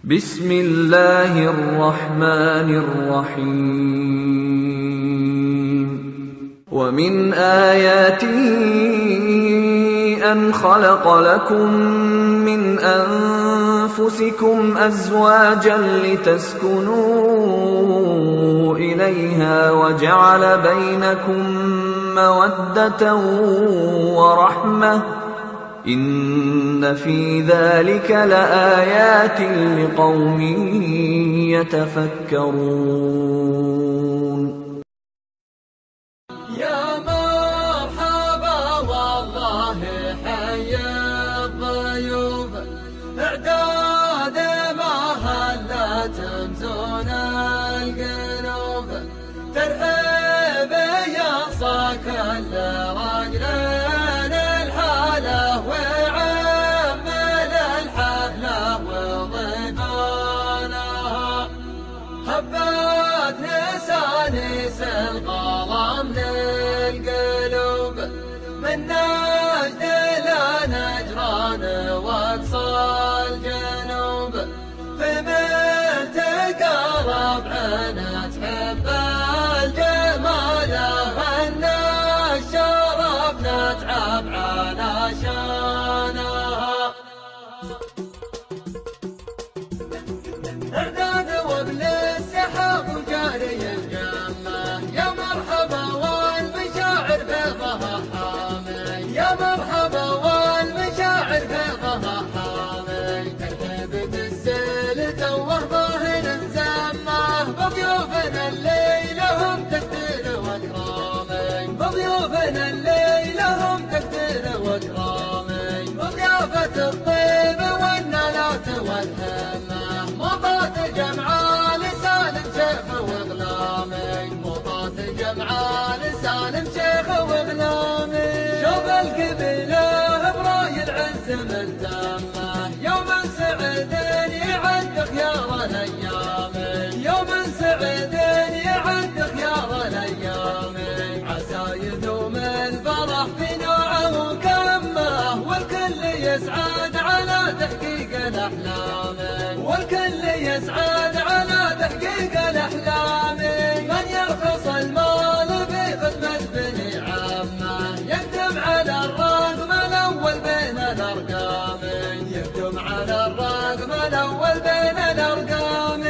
بسم الله الرحمن الرحيم ومن آياته أن خلق لكم من أنفسكم أزواجا لتسكنوا إليها وجعل بينكم مودة ورحمة إن في ذلك لآيات لقوم يتفكرون. يا مرحبا والله حي الضيوف اعداد مهلة تمزون القلوب ترحب يا صاك الرجلين الحالة وعمل الحفلة وضيفانها هبت نسانيس القلم للقلوب من نجد لنجران واقصى الجنوب في ملتقى ربعنا تحب الجمال ان الشرف نتعب علشانها اعداد وابل السحاب وجاري الجمة يا مرحبا والمشاعر بيضها حامي يا مرحبا والمشاعر بيضها حامي ترتبط السيل توه ظاهر زمه بضيوفنا الليلة هم تقدير واكرامي بضيوفنا الليلة هم تقدير واكرامي وضيافة الطيب والنلات والهمة مطات جمعة لسان شيخ وغلامي مطات جمعة لسان شيخ وغلامي شوف القبيلة براي العز ملتمة يوم سعيد يعد خيار الأيام يوم سعيد يعد خيار الأيام عسى يدوم الفرح في نوعه وكمه والكل يسعد على تحقيق الأحلام والكل يسعد على تحقيق الأحلام من يرخص المال في خدمة بني عمه يقدم على الرقم الأول بين الأرقام يقدم على الرقم الأول بين الأرقام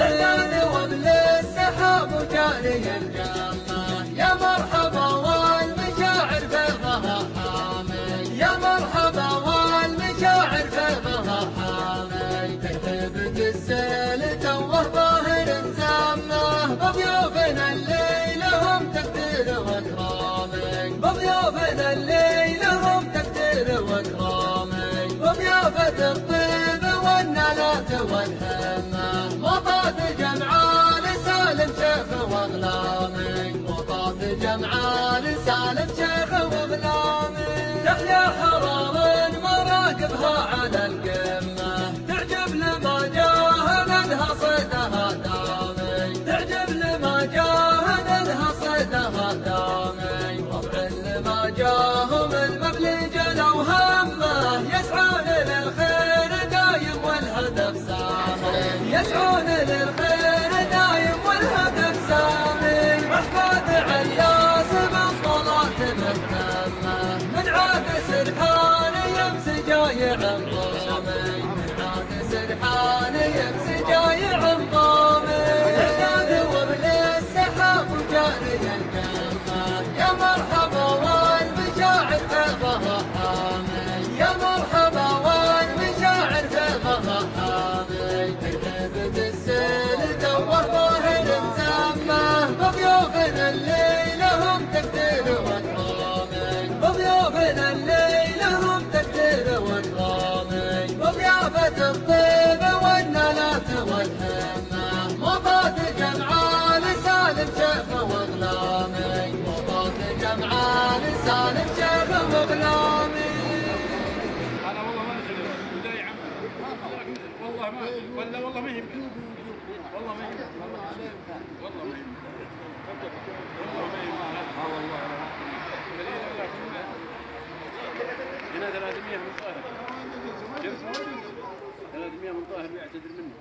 اعداد وابل السحاب وجاري الجمة يا مرحبا والمشاعر بيضها حامي يا مرحبا والمشاعر بيضها حامي ترتبط السيل توه ظاهر زمه بضيوفنا الليلة هم تقدير واكرامي بضيوفنا الليلة هم تقدير واكرامي وضيافة الطيب والنلات والهمة مطات جمعة لسالم شيخ وغلامي مطات جمعة لسالم شيخ وغلامي تحيا حرام مراقبها على القمة تعجب لما جاهدها صيدها دامي تعجب لما جاهدها صيدها دامي ربع لما جاهم المبلج لو همه يسعون للخير دايم والهدف سامي يسعون للخير دايم والهدف سامي محفاد عياس بالصلاة مهتمة من عاد سرحان يمس جايع ضامي من عاد سرحان يمس جايع ضامي اعداد وابل السحاب وجاري الجمة يا مرحبا والمشاعر بيضها حامي يا مرحبا والمشاعر بيضها حامي ترتبط السيل توه ظاهر زمه بضيوفنا الليلة هم تقدير واكرامي بضيوفنا الليلة هم تقدير واكرامي وضيافة الطيب والنلات والهمة مطات جمعة لسالم شيخ وغلامي مطات جمعة لسالم شيخ وغلامي انا والله ما ادري ولا يا عم والله ما ولا والله ما يمكن والله ما يمكن والله ما يمكن والله ما يمكن والله هنا 300 من القاهره 300 من القاهره يعتذر منه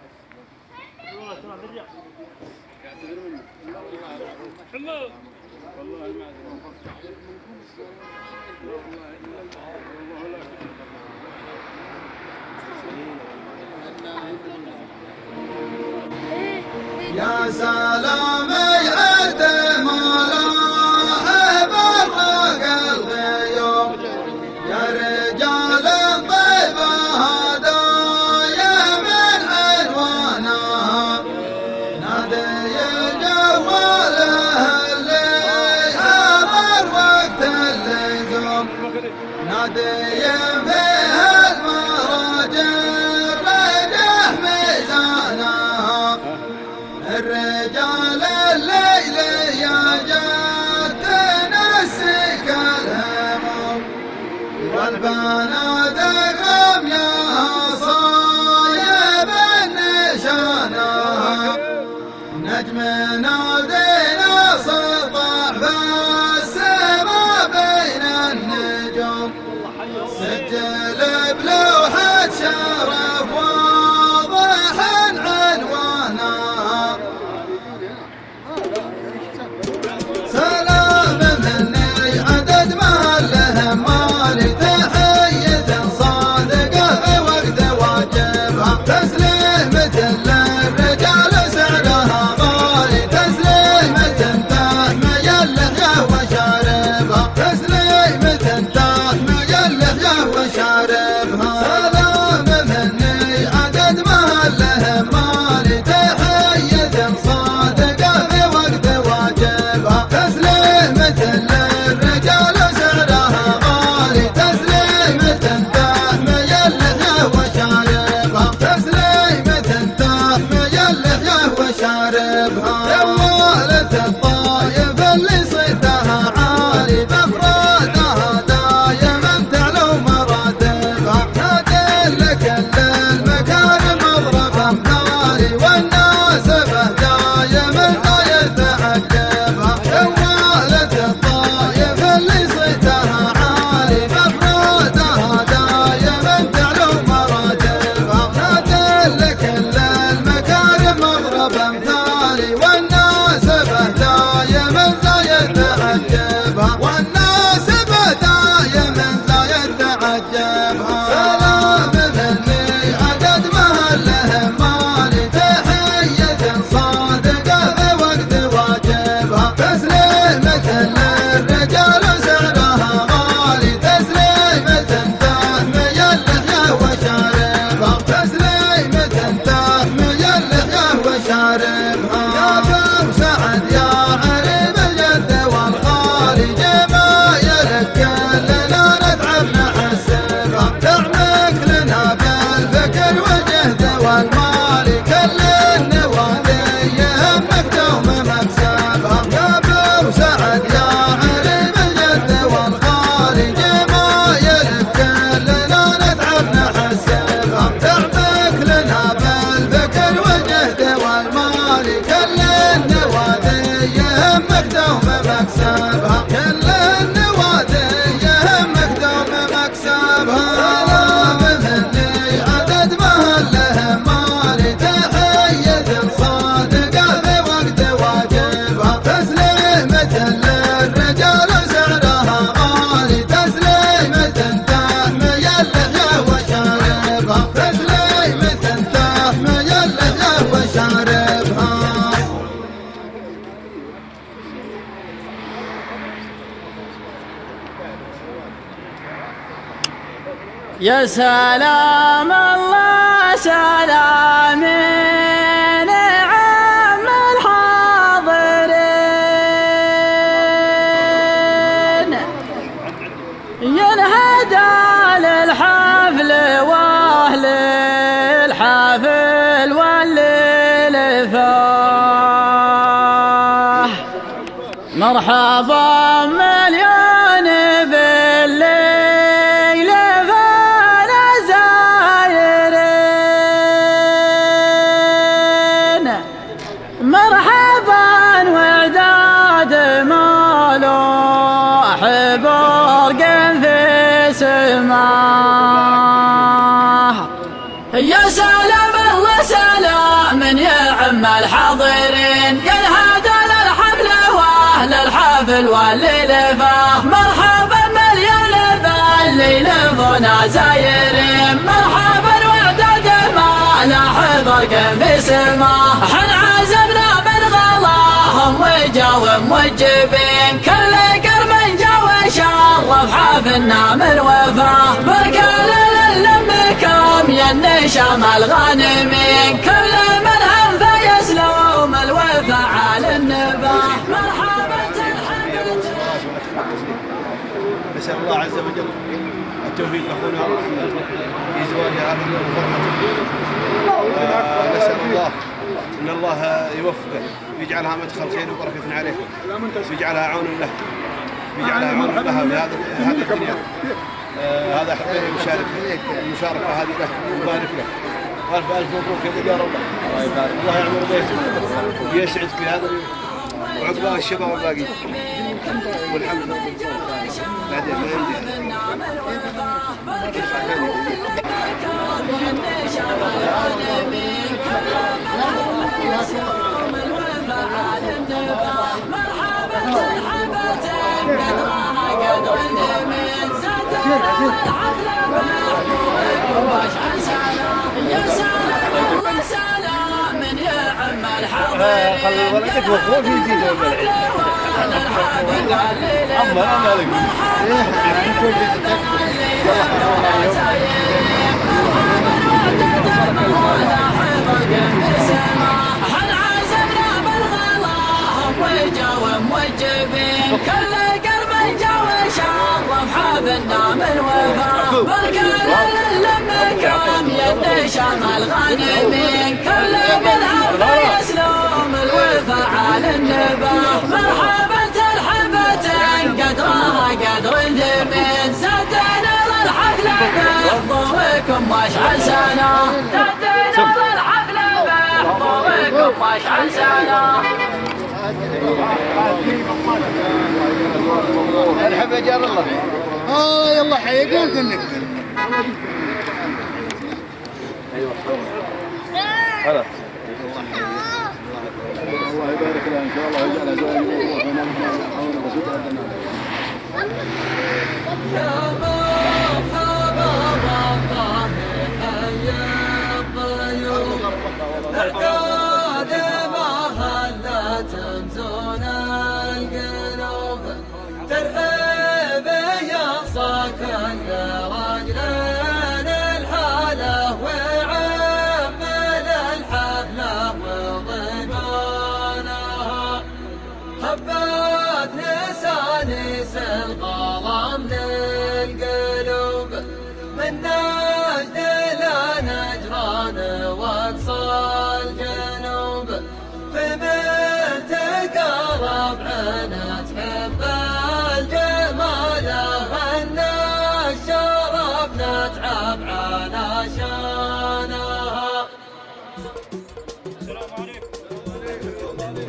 يا سلام يعد ملاحب الرق الغيوم يا رجال الطيبة هدايا من عنوانها نادي الجوال اللي حضر وقت اللزوم نادي فيها المراجل رجح ميزانها الرجال الليل يا جات تنسك الهموم والبنادق رميها صايب النشانها نجم نادينا سطع في السما بين النجوم سجل بلوحة شرف واضح عنوانها سلام مني عدد مالهم مالي تحية صادقة في وقت واجبها تسليمة للرجال سعرها غالي تسليمة تحمي اللحية وشاربها تسليمة تحمي اللحية وشاربها سلام مني عدد مالهم مالي تحية صادقة في وقت واجبها تسليمة للرجال سعرها غالي تسليمة تحمي اللحية وشاربها تسليمة تحمي اللحية وشاربها جوالة الطايف اللي صيتها عالي بافرادها دايما تعلو مراتبها نادي لك المكارم اضرب امثالي والناس به دايما لا يتعجبها جوالة الطايف اللي صيتها عالي بافرادها دايما تعلو مراتبها نادي لك المكارم اضرب امثالي والناس به دايما لا يتعجبها والناس به دايما لا يتعجبها سلام مني عدد مهلهم مالي تحية صادقة في وقت واجبها تسليمة للرجال سعرها غالي تسليمة تحمي اللحية وشاربها تسليمة تحمي اللحية وشاربها يا باب سعد يا عريب الجد والخالي جمايلك كلنا نتعب نحسبها دعمك لنا بالفكر والجهد والمال كل النوادي يهمك دوم مكسبها يا باب سعد يا عريب الجد والخالي جمايلك كلنا نتعب نحسبها دعمك لنا بالفكر والجهد والمال كل النوادي يهمك دوم مكسبها كل النوادي يهمك دوم مكسبها سلام مني عدد مهلهم مالي تحية صادقة في وقت واجبها تسليمة للرجال سعرها غالي تسليمة تحمي اللحية وشاربها تسليمة تحمي اللحية وشاربها يا سلام الله سلامين عم الحاضرين ينهدى للحفل واهل الحفل والليل فاه مرحبا مليون بالليل فانا زايرين مرحبا وعداد مالوح برق في سماه يا سلام الله سلام يا عم الحاضرين ينهدى للحفل واهل الحفل الحافل واللي لفاه مرحبا مليون باللي لفونا زايرين مرحبا وعدد ما لاحظك في سماه حن عزمنا من غلاهم وجاوا موجبين كل قرب جا وشرف حافلنا من وفاه بركة للمكام يا النشام الغانمين كل من هم فيسلوم الوفا على النباه مرحبا نسأل الله عز وجل التوفيق لأخونا في زواج هذا اليوم وفرحته. نسأل الله أن الله يوفقه ويجعلها مدخل خير وبركة عليه ويجعلها عون له ويجعلها عون لها في هذه الدنيا. هذا حبينا نشارك المشاركة هذه له ونبارك له. ألف مبروك يا رب. الله يعمر بيته ويسعد في هذا وعقباه الشباب الباقي والحمد لله. بعدين ما يمدي خلي ولدك وقوف يجي له بالعيد عمر انا لك حن عزمنا بالغلاهم وجاوا موجبين كل قرب جا وشرف حافلنا من وفاه بركة للمكان يا النشام الغانمين كل من هم يسلوم الوفا على النباه مرحبا ترحبة قدرها قدر الجميل زادنا للحفلة بضوئكم واشعل سنة زادنا للحفلة بضوئكم واشعل سنة الحب يا جار الله. يلا حي قلت انك خلاص الله يبارك لها ان شاء الله ويجعلها زوجة يا مرحبا بالله حيا الضيوف اعداد مهلا تنزون القلوب ترحب يا صاكن رجلين الحاله وعمل الحفله وضيفانها حبات نسانيس الغرام للقلوب من نجد إلى نجران واقصى الجنوب فمن تقرب عنا تحب الجمال هنا الشرف نتعب على شانها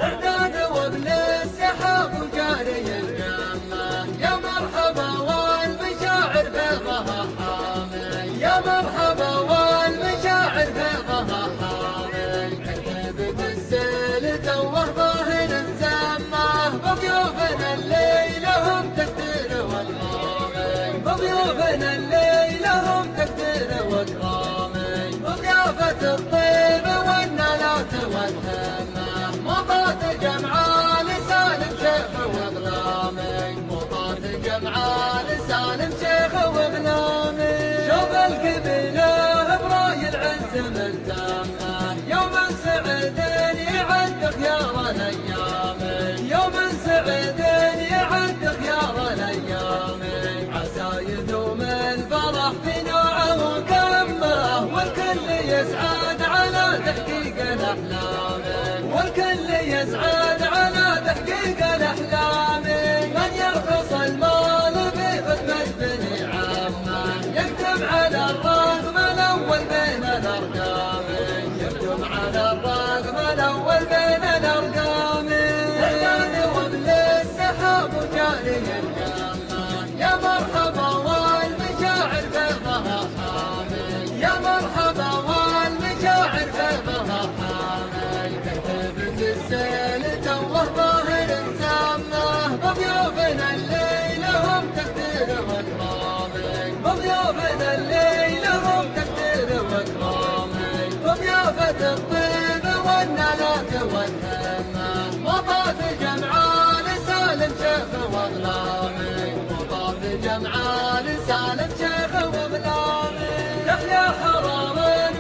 اعداد وابن السحاب وجاري الجمة يا مرحبا والمشاعر بيضها حامل يا مرحبا والمشاعر بيضها حامل كتبت السيل توه ظاهر زمه بضيوفنا الليل هم تكتير والغامل بضيوفنا الليل هم تكتير والغامل وضيافة الطيب والنلات والهمة مطات جمعة لسالم شيخ وغلامي مطات جمعة لسالم شيخ وغلامي شوف القبيلة براي العز ملتمة يوم سعيد يعد خيار الايام يوم سعيد يعد خيار الايام عسى يدوم الفرح بنوعه وكمه والكل يسعد على تحقيق الاحلام والكل يسعد على تحقيق الاحلام من يرخص المال بخدمه بني عمه يكتب على الرقم الاول بين الارقام جمعان سالم شيخ وغلامي يحيى حرام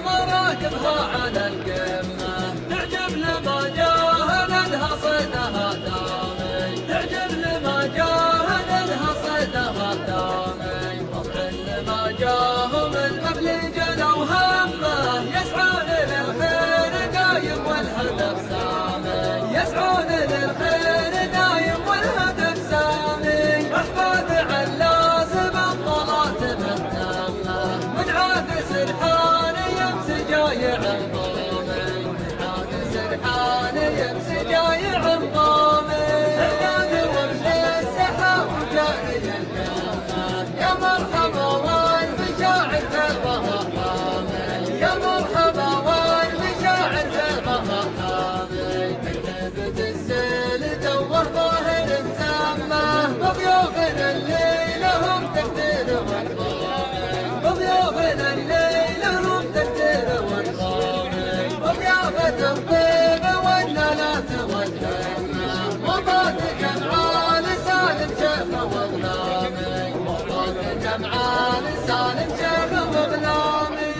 مراكبها على القمة تعجب لما جاهدها صيدها دامي تعجب لما جاهدها صيدها دامي فضل لما جاهم المبلي جلوا همه يسعون للخير دايم والهدف سامي يسعون للخير دايم والهدف سامي احفاد علاز بالطلات بالتامه من عاد سرحان يمسي جايع الضامي من عاد سرحان يمسي جايع الضامي احداد ومن السحاب وجاري الكامه يا مرحبا والمشاعر فيضها حامي يا مرحبا والمشاعر فيضها حامي كتبت السيل دوه ظاهر مسمى بضيوفنا الليل هم تكتير والضامي بضيوفنا الليل هم تكتير والضامي وضيافة الطيبة والنلات والهمة وضعت جمعان سالم شيخ وغلامي وضعت جمعان سالم شيخ وغلامي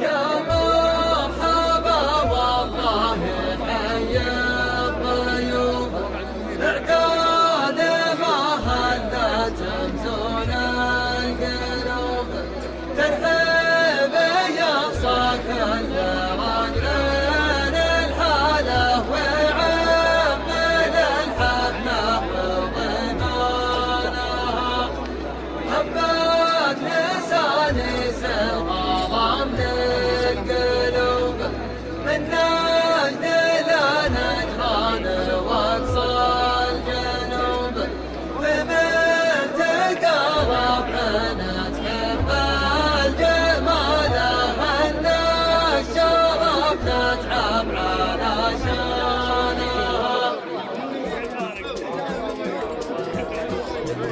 يا مرحبا والله حي الضيوف اعداد ما هدت تمزون القلوب ترحب يصاك الراجلين الحاله وعمل الحفله وضمانها حبات لساني سلغام للقلوب من نجد لنجران واقصى الجنوب ومن تقرب نتحب الجمال هن الشرف نتعب على شانها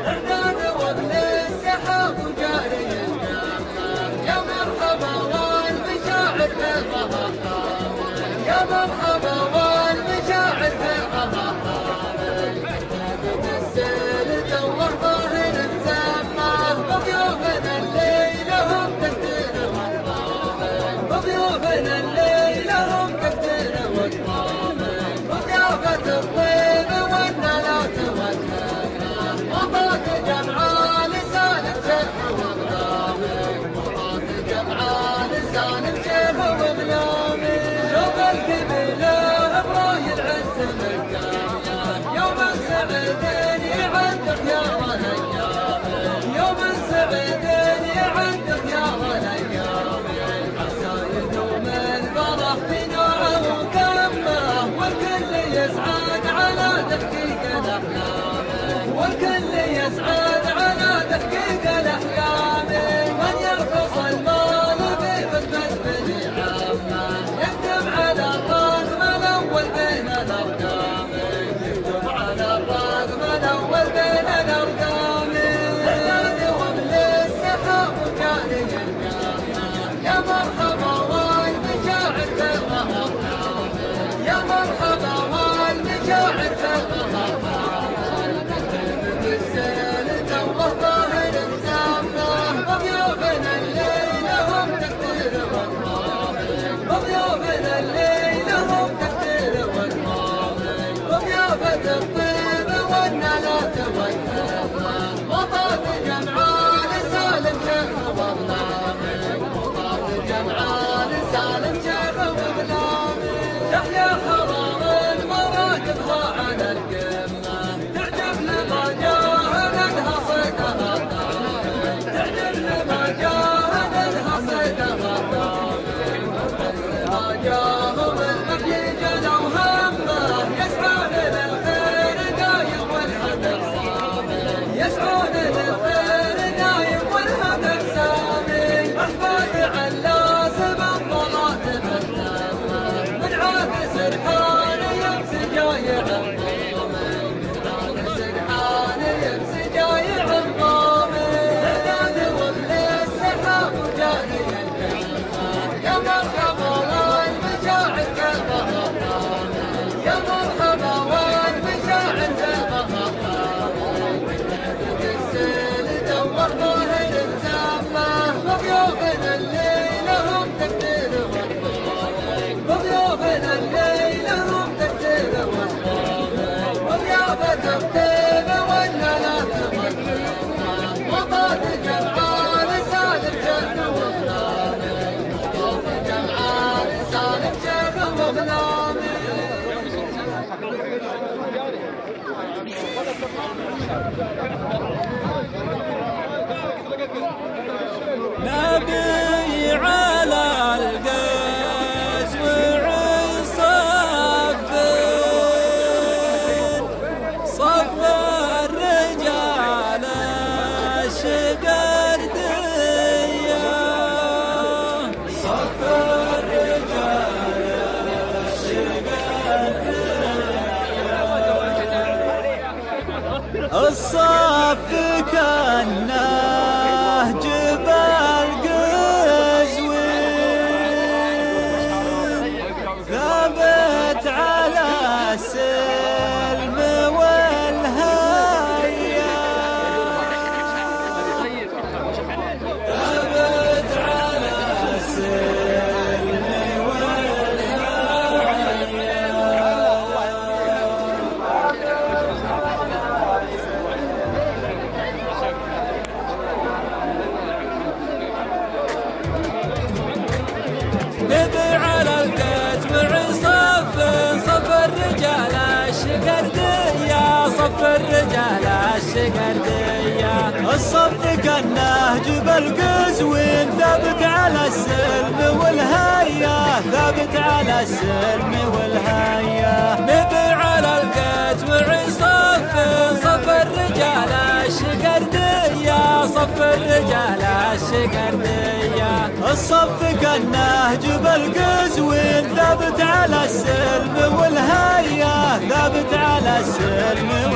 اعداد وابن السحاب وجاري الجنة يا مرحبا والمشاعر فيضها حامي يا مرحبا والمشاعر فيضها حامي كتبت السيل دوه ظاهر مسمى بضيوفنا الليل هم تكتير والضامي بضيوفنا الليل هم تكتير والضامي وضيافة الطيب والنلات والهمة وضعت جمعان سالم شيخ وغلامي وضعت جمعان سالم شيخ وغلامي شوف القبيلة براي العز مجامع يوم السعيدين يعندك يا غنيامي يوم السعيدين يعندك يا غنيامي عسى يدوم الفرح في نوعه وكمه والكل يسعد على تحقيق الاحلام والكل يسعد على تحقيق الاحلام من يرخص المال بفتفة عامه يكتب على الرقم الاول بين الارقام يكتب على الرقم الاول بين الارقام اعداد ومن السحاب وجاري القامه يا مرحبا والمشاعر فيضها حامي يا مرحبا والمشاعر فيضها حامي كتبت السيل نبي على القيس وعصافين صف الرجال الشقردية صف الرجال الشقردية الصف كأنه جبال ثابت على السلم والهيا ثابت على السلم نبي على القيس وعصاف صف الرجال الشقردية صف الرجال الشقردية الصف كأنه جبل قزوين ثابت على السلم والهيا ثابت على السلم والهيا نبي على القيس وعصاف صف الرجال الشقردية صف الرجال الشقردية الصف كأنه جبل قزوين ثابت على السلم والهيا ثابت على السلم